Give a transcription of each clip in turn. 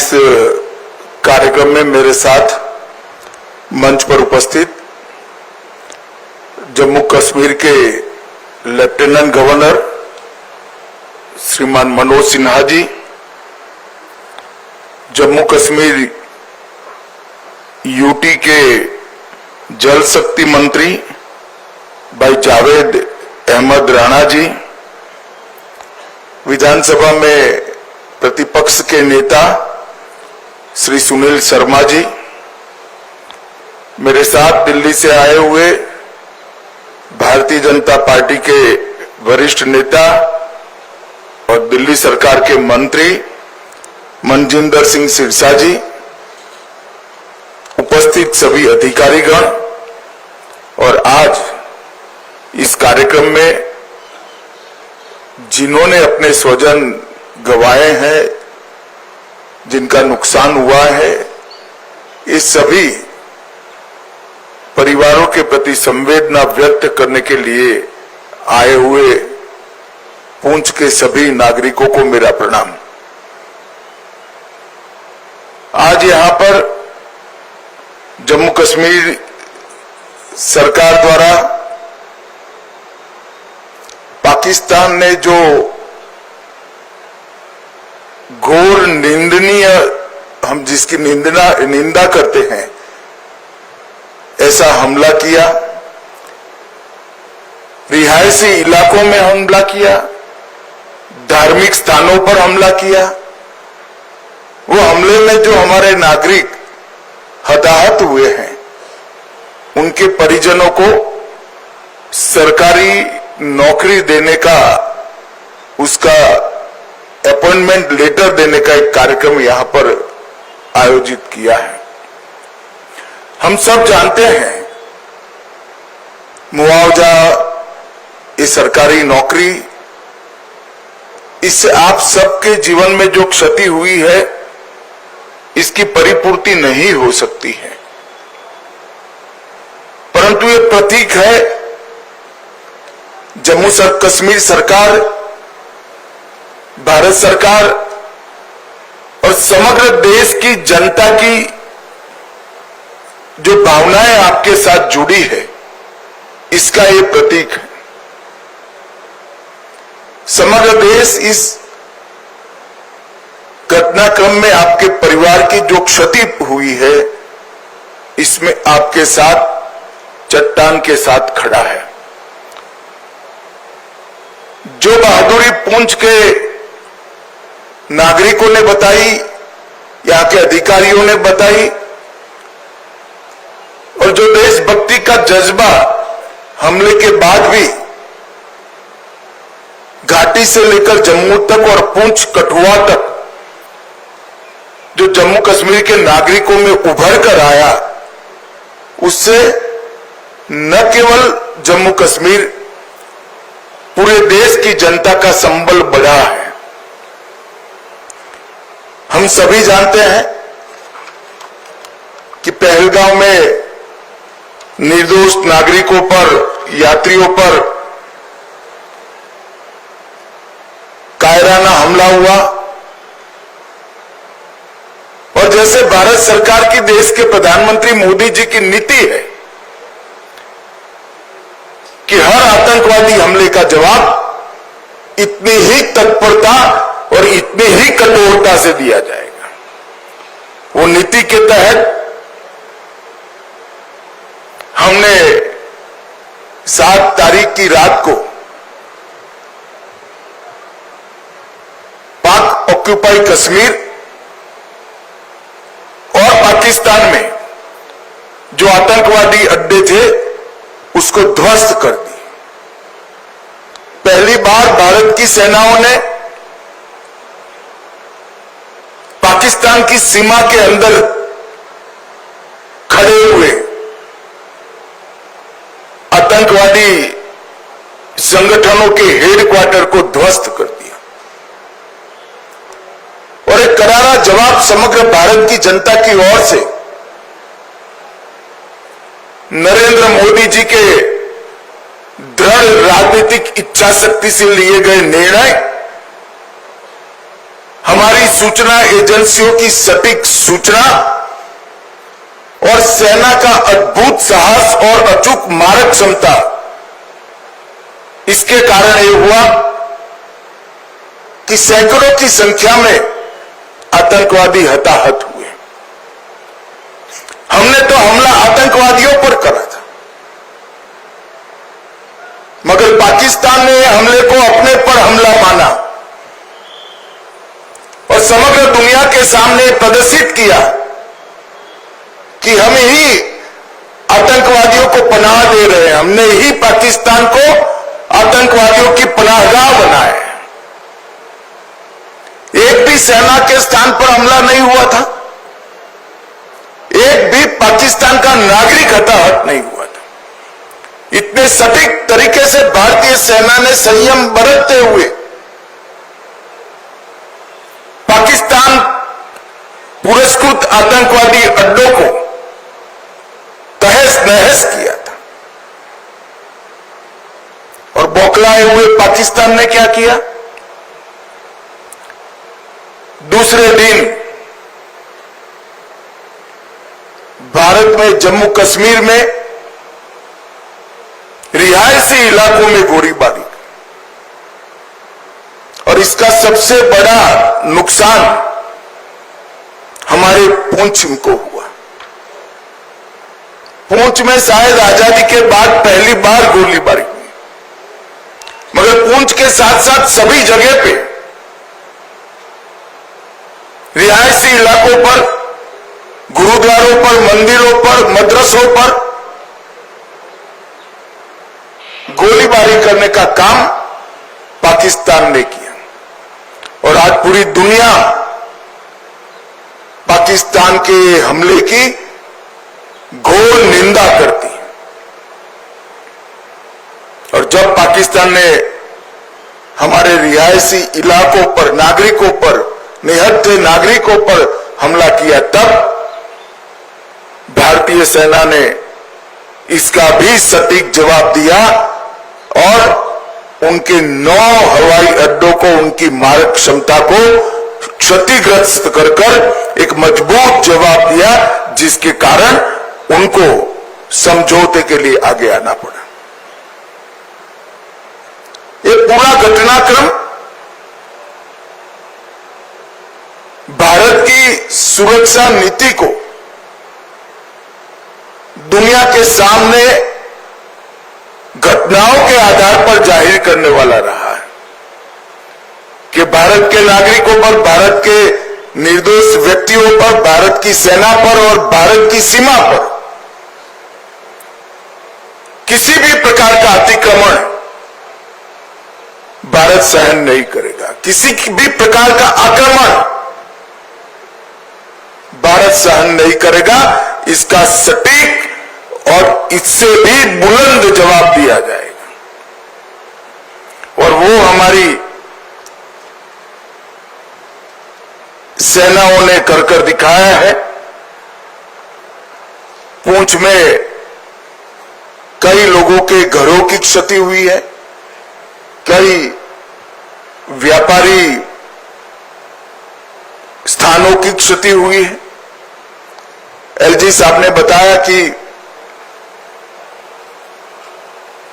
इस कार्यक्रम में मेरे साथ मंच पर उपस्थित जम्मू कश्मीर के लेफ्टिनेंट गवर्नर श्रीमान मनोज सिन्हा जी, जम्मू कश्मीर यूटी के जल शक्ति मंत्री भाई जावेद अहमद राणा जी, विधानसभा में प्रतिपक्ष के नेता श्री सुनील शर्मा जी, मेरे साथ दिल्ली से आए हुए भारतीय जनता पार्टी के वरिष्ठ नेता और दिल्ली सरकार के मंत्री मनजिंदर सिंह सिरसा जी, उपस्थित सभी अधिकारीगण और आज इस कार्यक्रम में जिन्होंने अपने स्वजन गंवाए हैं, जिनका नुकसान हुआ है, इस सभी परिवारों के प्रति संवेदना व्यक्त करने के लिए आए हुए पुंछ के सभी नागरिकों को मेरा प्रणाम। आज यहां पर जम्मू कश्मीर सरकार द्वारा पाकिस्तान ने जो घोर निंदनीय, हम जिसकी निंदा करते हैं, ऐसा हमला किया, रिहायशी इलाकों में हमला किया, धार्मिक स्थानों पर हमला किया, वो हमले में जो हमारे नागरिक हताहत हुए हैं, उनके परिजनों को सरकारी नौकरी देने का, उसका अपॉइंटमेंट लेटर देने का एक कार्यक्रम यहां पर आयोजित किया है। हम सब जानते हैं मुआवजा, ये सरकारी नौकरी, इससे आप सबके जीवन में जो क्षति हुई है, इसकी परिपूर्ति नहीं हो सकती है, परंतु ये प्रतीक है जम्मू कश्मीर सरकार, भारत सरकार और समग्र देश की जनता की जो भावनाएं आपके साथ जुड़ी है, इसका ये प्रतीक है। समग्र देश इस घटनाक्रम में आपके परिवार की जो क्षति हुई है, इसमें आपके साथ चट्टान के साथ खड़ा है। जो बहादुरी पुंछ के नागरिकों ने बताई, यहां के अधिकारियों ने बताई, और जो देशभक्ति का जज्बा हमले के बाद भी घाटी से लेकर जम्मू तक और पुंछ कठुआ तक जो जम्मू कश्मीर के नागरिकों में उभर कर आया, उससे न केवल जम्मू कश्मीर, पूरे देश की जनता का संबल बढ़ा है। हम सभी जानते हैं कि पहलगांव में निर्दोष नागरिकों पर, यात्रियों पर कायराना हमला हुआ, और जैसे भारत सरकार की, देश के प्रधानमंत्री मोदी जी की नीति है कि हर आतंकवादी हमले का जवाब इतनी ही तत्परता और इतनी ही कठोरता से दिया जाएगा। वो नीति के तहत हमने 7 तारीख की रात को पाक ऑक्यूपाई कश्मीर और पाकिस्तान में जो आतंकवादी अड्डे थे, उसको ध्वस्त कर दी। पहली बार भारत की सेनाओं ने पाकिस्तान की सीमा के अंदर खड़े हुए आतंकवादी संगठनों के हेडक्वार्टर को ध्वस्त कर दिया, और एक करारा जवाब समग्र भारत की जनता की ओर से नरेंद्र मोदी जी के दृढ़ राजनीतिक इच्छा शक्ति से लिए गए निर्णय हमारी सूचना एजेंसियों की सटीक सूचना और सेना का अद्भुत साहस और अचूक मारक क्षमता, इसके कारण यह हुआ कि सैकड़ों की संख्या में आतंकवादी हताहत हुए। हमने तो हमला आतंकवादियों पर करा था, मगर पाकिस्तान ने हमले को अपने पर हमला माना और समग्र दुनिया के सामने प्रदर्शित किया कि हम ही आतंकवादियों को पनाह दे रहे हैं, हमने ही पाकिस्तान को आतंकवादियों की पनाहगाह बनाया है। एक भी सेना के स्थान पर हमला नहीं हुआ था, एक भी पाकिस्तान का नागरिक हताहत नहीं हुआ था। इतने सटीक तरीके से भारतीय सेना ने संयम बरतते हुए पाकिस्तान पुरस्कृत आतंकवादी अड्डों को तहस नहस किया था। और बौखलाए हुए पाकिस्तान ने क्या किया? दूसरे दिन भारत में जम्मू कश्मीर में रिहायशी इलाकों में गोलीबारी, और इसका सबसे बड़ा नुकसान हमारे पुंछ को हुआ। पुंछ में शायद आजादी के बाद पहली बार गोलीबारी हुई, मगर पुंछ के साथ साथ सभी जगह पे रिहायशी इलाकों पर, गुरुद्वारों पर, मंदिरों पर, मदरसों पर गोलीबारी करने का काम पाकिस्तान ने किया। और आज पूरी दुनिया पाकिस्तान के हमले की घोर निंदा करती है। और जब पाकिस्तान ने हमारे रिहायशी इलाकों पर, नागरिकों पर, निहत्थे नागरिकों पर हमला किया, तब भारतीय सेना ने इसका भी सटीक जवाब दिया और उनके 9 हवाई अड्डों को, उनकी मारक क्षमता को क्षतिग्रस्त कर एक मजबूत जवाब दिया, जिसके कारण उनको समझौते के लिए आगे आना पड़ा। ये पूरा घटनाक्रम भारत की सुरक्षा नीति को दुनिया के सामने घटनाओं के आधार पर जाहिर करने वाला रहा है कि भारत के नागरिकों पर, भारत के निर्दोष व्यक्तियों पर, भारत की सेना पर और भारत की सीमा पर किसी भी प्रकार का अतिक्रमण भारत सहन नहीं करेगा। किसी भी प्रकार का आक्रमण भारत सहन नहीं करेगा। इसका सटीक और इससे भी बुलंद जवाब दिया जाएगा। और वो हमारी सेनाओं ने कर दिखाया है। पुंछ में कई लोगों के घरों की क्षति हुई है, कई व्यापारी स्थानों की क्षति हुई है। एलजी साहब ने बताया कि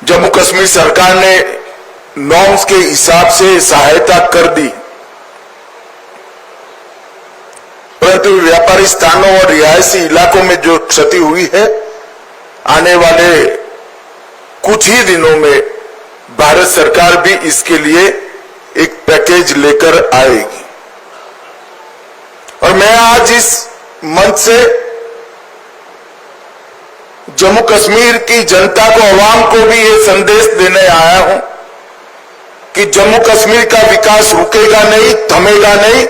जम्मू कश्मीर सरकार ने नॉर्म्स के हिसाब से सहायता कर दी, परंतु व्यापारी स्थानों और रिहायशी इलाकों में जो क्षति हुई है, आने वाले कुछ ही दिनों में भारत सरकार भी इसके लिए एक पैकेज लेकर आएगी। और मैं आज इस मंच से जम्मू कश्मीर की जनता को, आवाम को भी ये संदेश देने आया हूं कि जम्मू कश्मीर का विकास रुकेगा नहीं, थमेगा नहीं।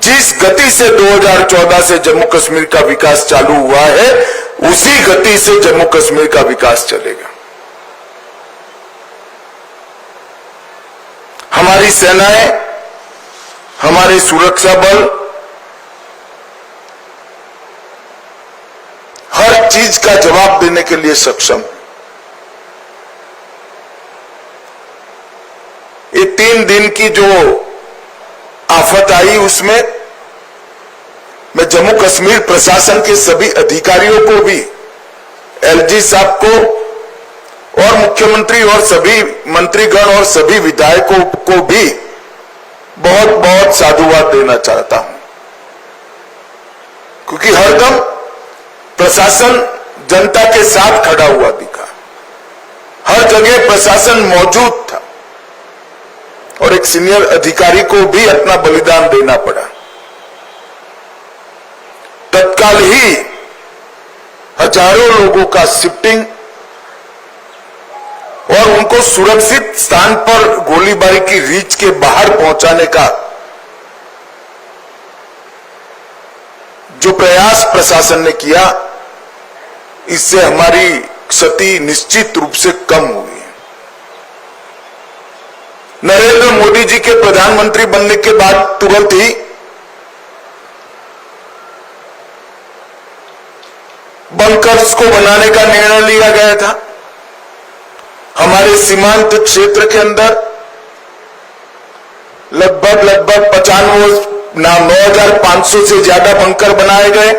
जिस गति से 2014 से जम्मू कश्मीर का विकास चालू हुआ है, उसी गति से जम्मू कश्मीर का विकास चलेगा। हमारी सेनाएं, हमारे सुरक्षा बल हर चीज का जवाब देने के लिए सक्षम। ये 3 दिन की जो आफत आई उसमें मैं जम्मू कश्मीर प्रशासन के सभी अधिकारियों को भी, एलजी साहब को और मुख्यमंत्री और सभी मंत्रीगण और सभी विधायकों को भी बहुत बहुत साधुवाद देना चाहता हूं, क्योंकि हरदम प्रशासन जनता के साथ खड़ा हुआ दिखा। हर जगह प्रशासन मौजूद था और एक सीनियर अधिकारी को भी अपना बलिदान देना पड़ा। तत्काल ही हजारों लोगों का शिफ्टिंग और उनको सुरक्षित स्थान पर गोलीबारी की रीच के बाहर पहुंचाने का जो प्रयास प्रशासन ने किया, इससे हमारी क्षति निश्चित रूप से कम हुई। नरेंद्र मोदी जी के प्रधानमंत्री बनने के बाद तुरंत ही बंकर्स को बनाने का निर्णय लिया गया था। हमारे सीमांत क्षेत्र के अंदर लगभग 9,500 से ज्यादा बंकर बनाए गए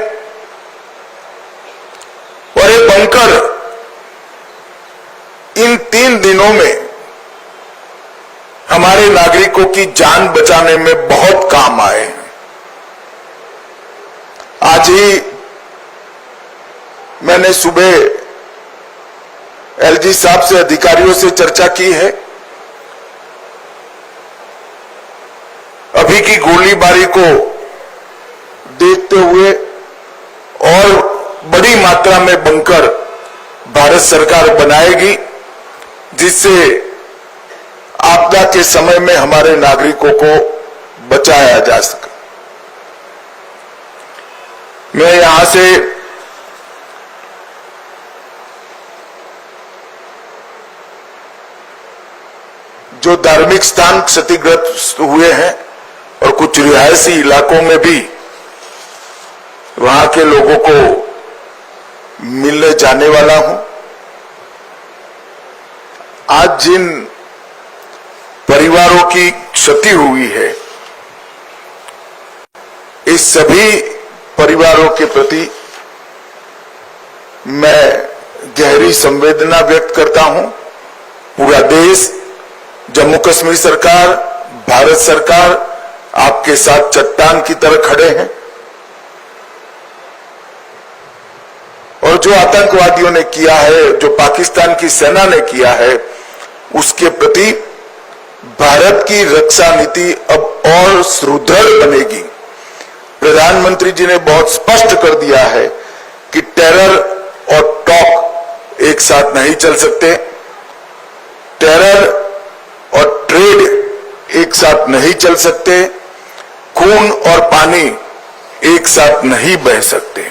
और ये बंकर इन 3 दिनों में हमारे नागरिकों की जान बचाने में बहुत काम आए। आज ही मैंने सुबह एलजी साहब से, अधिकारियों से चर्चा की है। अभी की गोलीबारी को देखते हुए और बड़ी मात्रा में बंकर भारत सरकार बनाएगी, जिससे आपदा के समय में हमारे नागरिकों को बचाया जा सके। मैं यहां से जो धार्मिक स्थान क्षतिग्रस्त हुए हैं और कुछ रिहायशी इलाकों में भी वहां के लोगों को मिलने जाने वाला हूं। आज जिन परिवारों की क्षति हुई है, इस सभी परिवारों के प्रति मैं गहरी संवेदना व्यक्त करता हूं। पूरा देश, जम्मू कश्मीर सरकार, भारत सरकार आपके साथ चट्टान की तरह खड़े हैं और जो आतंकवादियों ने किया है, जो पाकिस्तान की सेना ने किया है, उसके प्रति भारत की रक्षा नीति अब और सुदृढ़ बनेगी। प्रधानमंत्री जी ने बहुत स्पष्ट कर दिया है कि टेरर और टॉक एक साथ नहीं चल सकते, टेरर और ट्रेड एक साथ नहीं चल सकते, खून और पानी एक साथ नहीं बह सकते।